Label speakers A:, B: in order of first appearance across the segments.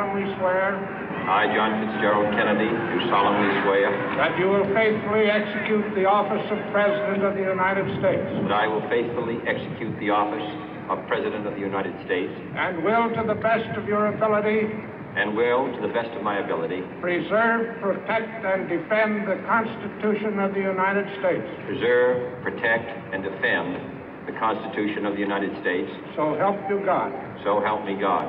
A: solemnly swear
B: I, John Fitzgerald Kennedy, do solemnly swear
A: that you will faithfully execute the office of President of the United States
B: that I will faithfully execute the office of President of the United States
A: and will, to the best of your ability,
B: and will, to the best of my ability,
A: preserve, protect, and defend the Constitution of the United States.
B: preserve, protect, and defend the Constitution of the United States.
A: So help you God.
B: So help me God.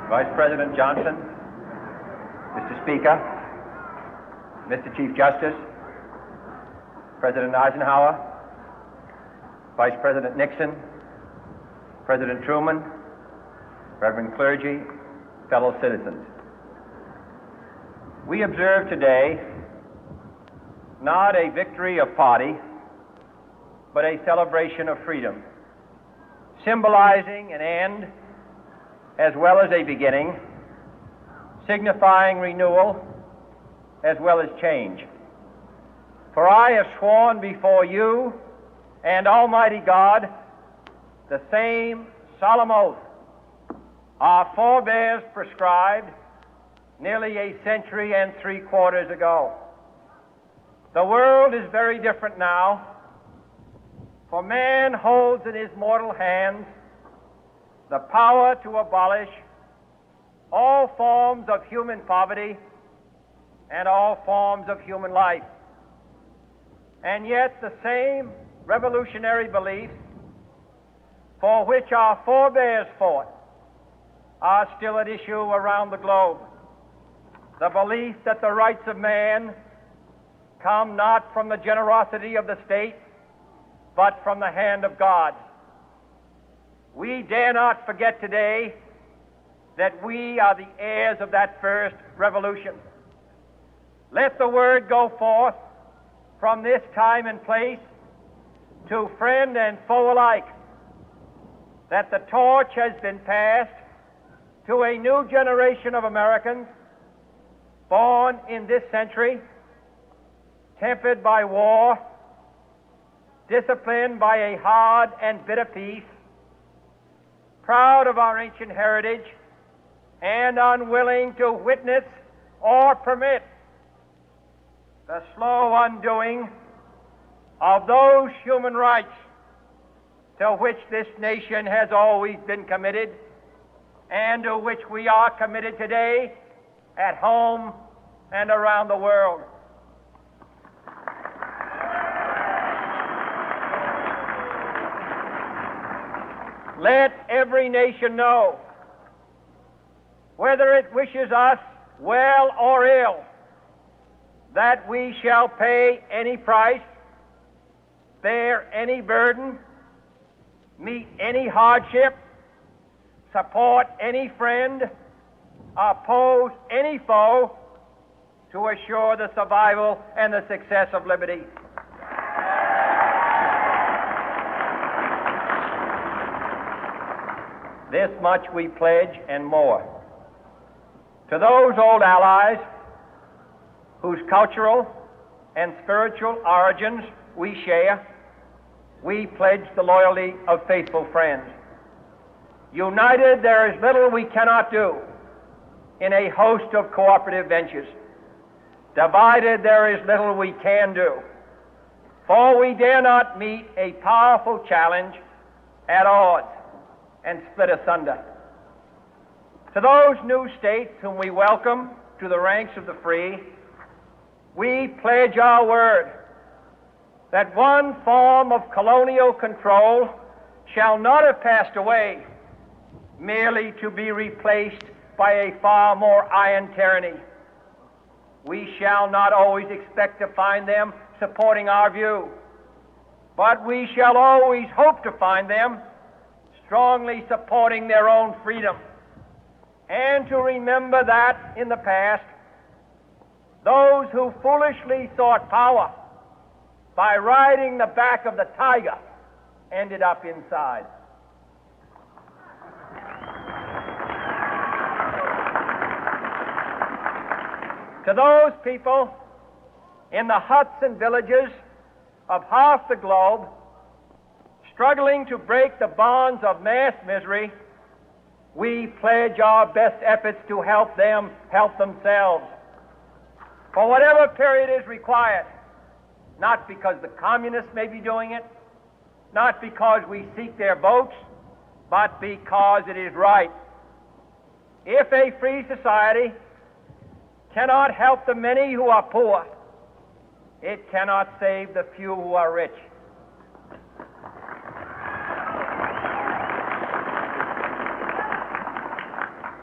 C: Vice President Johnson, Mr. Speaker, Mr. Chief Justice, President Eisenhower, Vice President Nixon, President Truman, Reverend clergy, fellow citizens. We observe today not a victory of party, but a celebration of freedom, symbolizing an end as well as a beginning, signifying renewal as well as change. For I have sworn before you and Almighty God the same solemn oath our forebears prescribed nearly a century and 3/4 ago. The world is very different now, for man holds in his mortal hands the power to abolish all forms of human poverty and all forms of human life. And yet the same revolutionary beliefs for which our forebears fought are still at issue around the globe. The belief that the rights of man come not from the generosity of the state, but from the hand of God. We dare not forget today that we are the heirs of that first revolution. Let the word go forth from this time and place to friend and foe alike that the torch has been passed to a new generation of Americans born in this century, tempered by war, disciplined by a hard and bitter peace, proud of our ancient heritage, and unwilling to witness or permit the slow undoing of those human rights to which this nation has always been committed and to which we are committed today at home and around the world. Let every nation know, whether it wishes us well or ill, that we shall pay any price, bear any burden, meet any hardship, support any friend, oppose any foe to assure the survival and the success of liberty. This much we pledge and more. To those old allies whose cultural and spiritual origins we share, we pledge the loyalty of faithful friends. United, there is little we cannot do in a host of cooperative ventures. Divided, there is little we can do, for we dare not meet a powerful challenge at odds and split asunder. To those new states whom we welcome to the ranks of the free, we pledge our word that one form of colonial control shall not have passed away merely to be replaced by a far more iron tyranny. We shall not always expect to find them supporting our view, but we shall always hope to find them strongly supporting their own freedom. and to remember that in the past, those who foolishly sought power by riding the back of the tiger ended up inside. To those people in the huts and villages of half the globe struggling to break the bonds of mass misery, we pledge our best efforts to help them help themselves for whatever period is required, not because the communists may be doing it, not because we seek their votes, but because it is right. If a free society cannot help the many who are poor, it cannot save the few who are rich.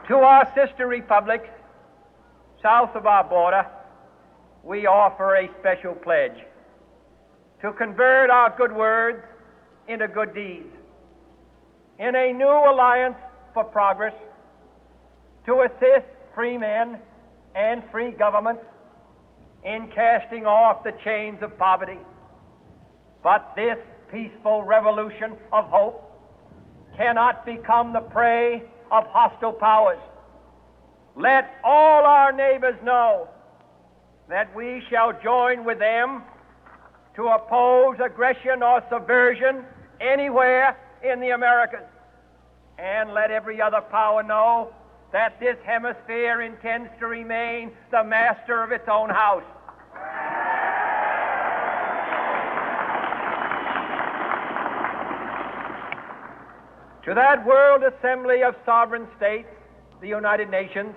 C: To our sister republics south of our border, we offer a special pledge to convert our good words into good deeds, in a new alliance for progress, to assist free men and free governments in casting off the chains of poverty. But this peaceful revolution of hope cannot become the prey of hostile powers. Let all our neighbors know that we shall join with them to oppose aggression or subversion anywhere in the Americas. And let every other power know that this hemisphere intends to remain the master of its own house. To that World Assembly of Sovereign States, the United Nations,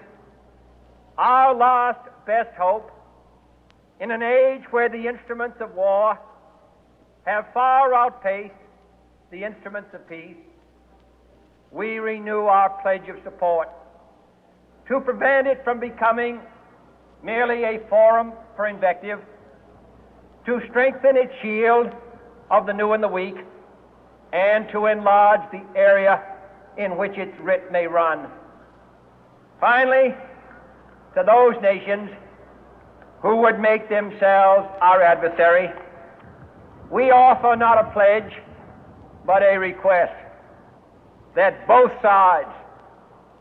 C: our last best hope, in an age where the instruments of war have far outpaced the instruments of peace, we renew our pledge of support to prevent it from becoming merely a forum for invective, to strengthen its shield of the new and the weak, and to enlarge the area in which its writ may run. Finally, to those nations who would make themselves our adversary, we offer not a pledge, but a request that both sides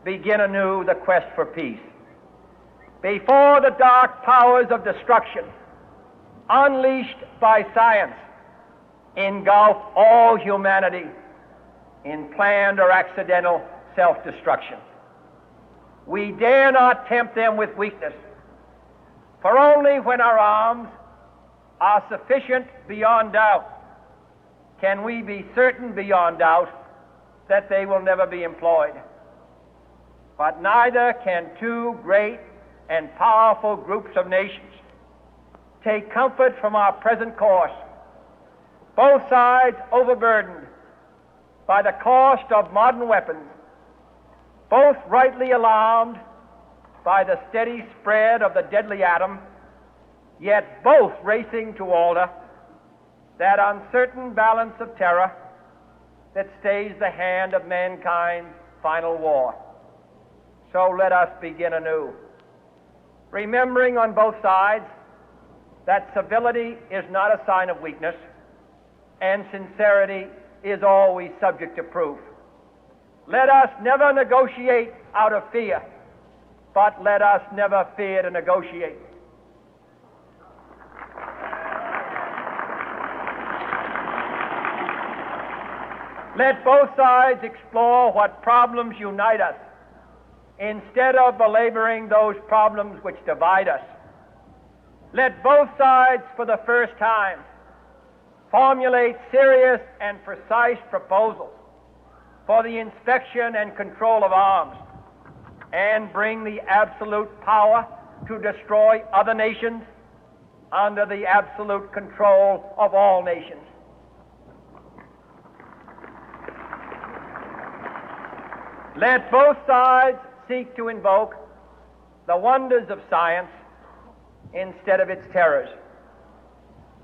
C: begin anew the quest for peace. Before the dark powers of destruction, unleashed by science, engulf all humanity in planned or accidental self-destruction, we dare not tempt them with weakness, for only when our arms are sufficient beyond doubt can we be certain beyond doubt that they will never be employed. But neither can two great and powerful groups of nations take comfort from our present course, both sides overburdened by the cost of modern weapons, both rightly alarmed by the steady spread of the deadly atom, yet both racing to alter that uncertain balance of terror that stays the hand of mankind's final war. So let us begin anew, remembering on both sides that civility is not a sign of weakness, and sincerity is always subject to proof. Let us never negotiate out of fear, but let us never fear to negotiate. Let both sides explore what problems unite us, instead of belaboring those problems which divide us. Let both sides, for the first time, formulate serious and precise proposals for the inspection and control of arms, and bring the absolute power to destroy other nations under the absolute control of all nations. Let both sides seek to invoke the wonders of science instead of its terrors.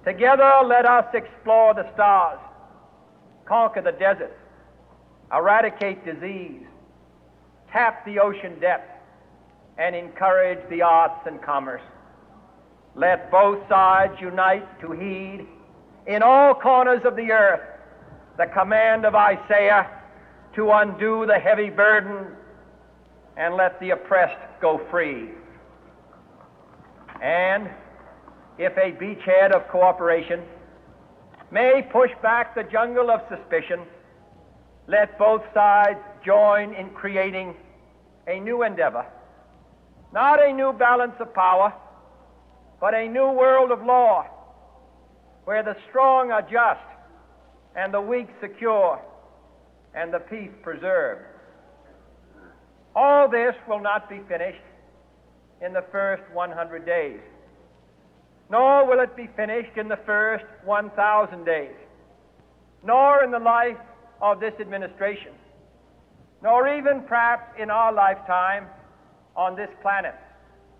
C: Together, let us explore the stars, conquer the deserts, eradicate disease, tap the ocean depth, and encourage the arts and commerce. Let both sides unite to heed in all corners of the earth the command of Isaiah to undo the heavy burden and let the oppressed go free. And if a beachhead of cooperation may push back the jungle of suspicion, let both sides join in creating a new endeavor, not a new balance of power, but a new world of law, where the strong are just and the weak secure and the peace preserved. All this will not be finished in the first 100 days, nor will it be finished in the first 1,000 days, nor in the life of this administration, nor even perhaps in our lifetime on this planet.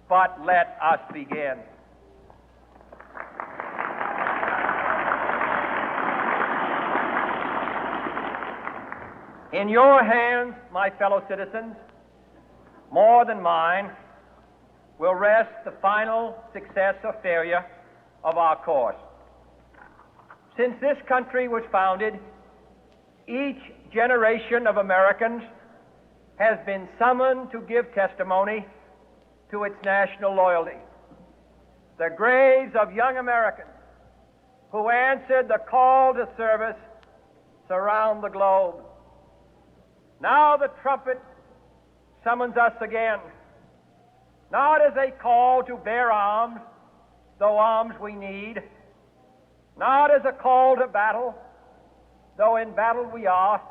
C: But let us begin. In your hands, my fellow citizens, more than mine, will rest the final success or failure of our course. Since this country was founded, each generation of Americans has been summoned to give testimony to its national loyalty. The graves of young Americans who answered the call to service surround the globe. Now the trumpet summons us again, not as a call to bear arms, though arms we need, not as a call to battle, though in battle we are,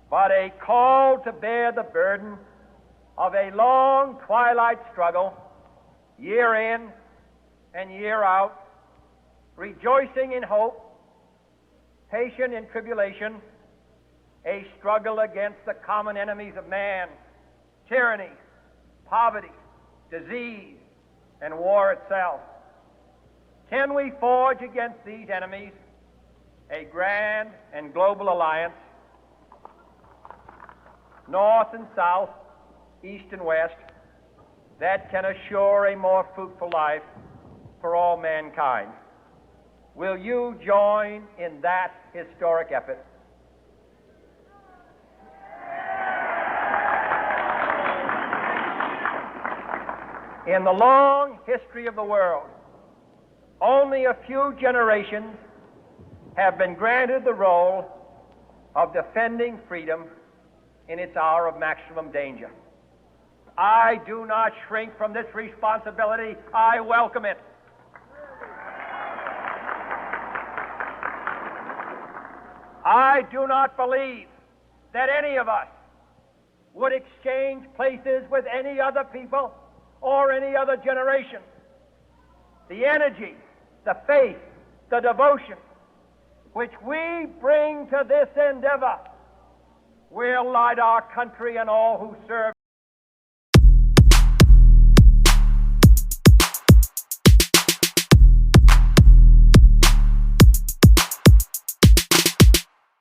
C: but a call to bear the burden of a long twilight struggle, year in and year out, rejoicing in hope, patient in tribulation, a struggle against the common enemies of man, tyranny, poverty, disease, and war itself. Can we forge against these enemies a grand and global alliance, north and south, east and west, that can assure a more fruitful life for all mankind? Will you join in that historic effort? In the long history of the world, only a few generations have been granted the role of defending freedom in its hour of maximum danger. I do not shrink from this responsibility. I welcome it. I do not believe that any of us would exchange places with any other people or any other generation. The energy, the faith, the devotion which we bring to this endeavor will light our country and all who serve